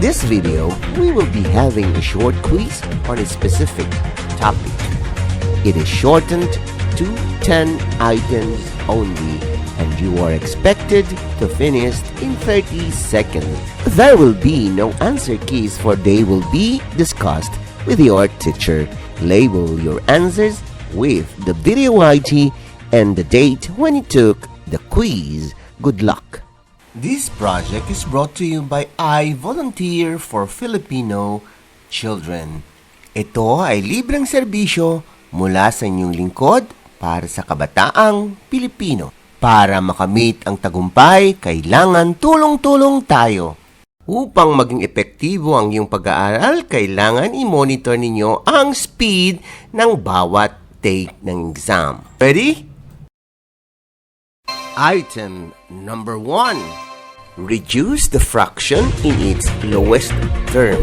this video, we will be having a short quiz on a specific topic. It is shortened to 10 items only, and you are expected to finish in 30 seconds. There will be no answer keys, for they will be discussed with your teacher. Label your answers with the video ID and the date when you took the quiz. Good luck! This project is brought to you by I Volunteer for Filipino Children. Ito ay libreng serbisyo mula sa inyong lingkod para sa kabataang Pilipino. Para makamit ang tagumpay, kailangan tulong-tulong tayo. Upang maging epektibo ang iyong pag-aaral, kailangan i-monitor ninyo ang speed ng bawat take ng exam. Ready? Item number 1. Reduce the fraction in its lowest term.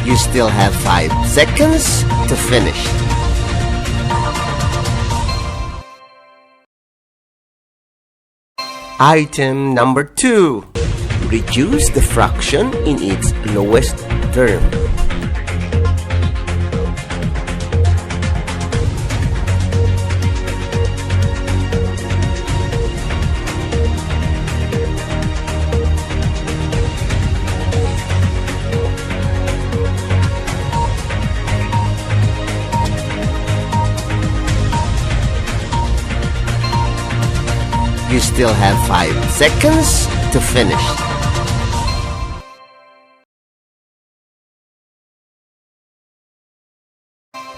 You still have 5 seconds to finish. Item number 2. Reduce the fraction in its lowest term. You still have 5 seconds to finish.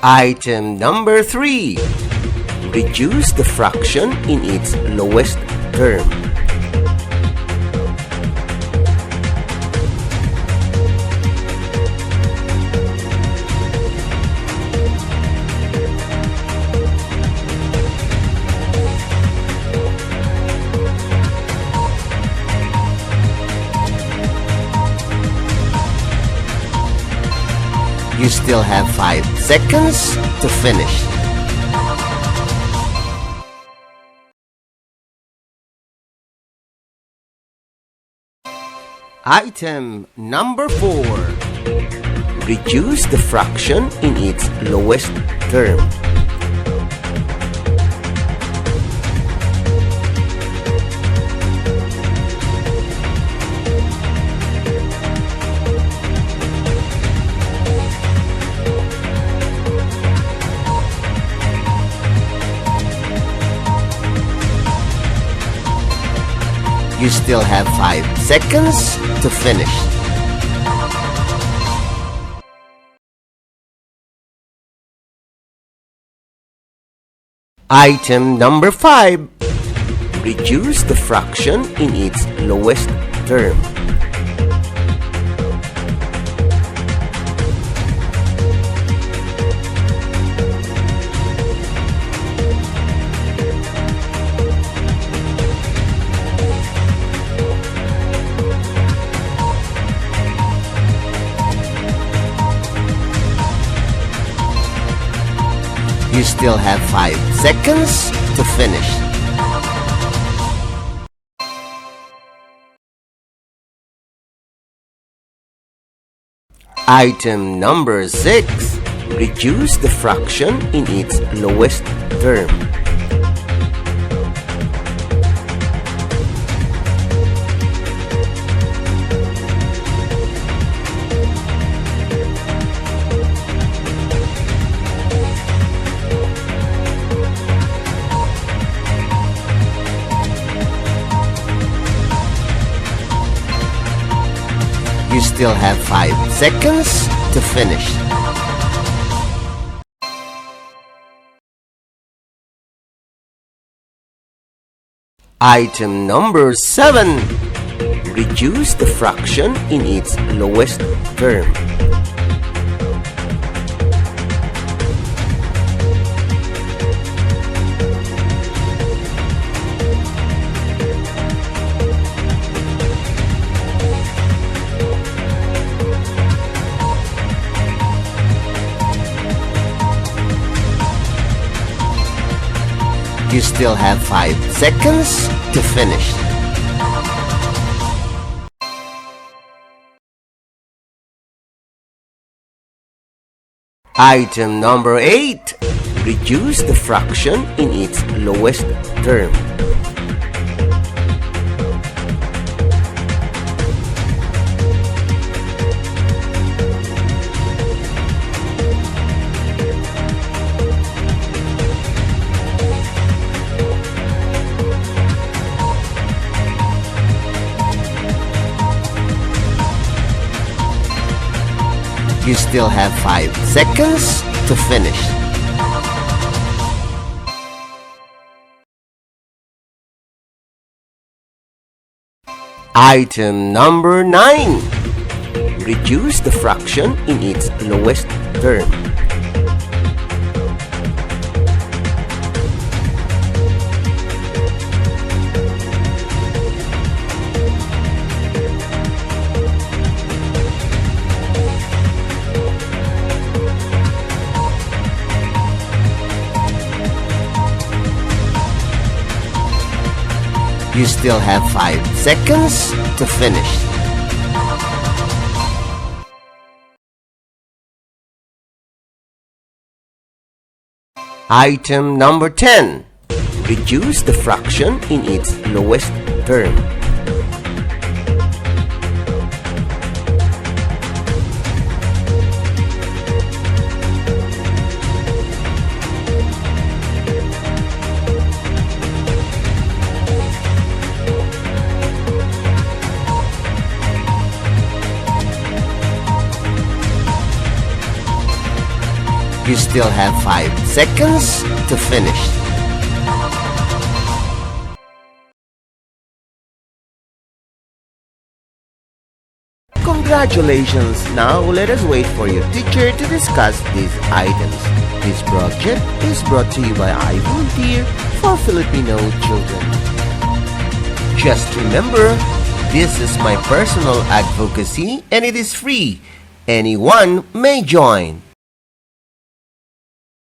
Item number 3. Reduce the fraction in its lowest term. You still have 5 seconds to finish. Item number 4. Reduce the fraction in its lowest term. You still have 5 seconds to finish. Item number 5. Reduce the fraction in its lowest term. You still have 5 seconds to finish. Item number 6. Reduce the fraction in its lowest term. You still have 5 seconds to finish. Item number 7. Reduce the fraction in its lowest term. You still have 5 seconds to finish. Item number 8. Reduce the fraction in its lowest term. You still have 5 seconds to finish. Item number 9. Reduce the fraction in its lowest term. You still have 5 seconds to finish. Item number 10. Reduce the fraction in its lowest term. You still have 5 seconds to finish. Congratulations! Now let us wait for your teacher to discuss these items. This project is brought to you by I Volunteer for Filipino Children. Just remember, this is my personal advocacy and it is free. Anyone may join.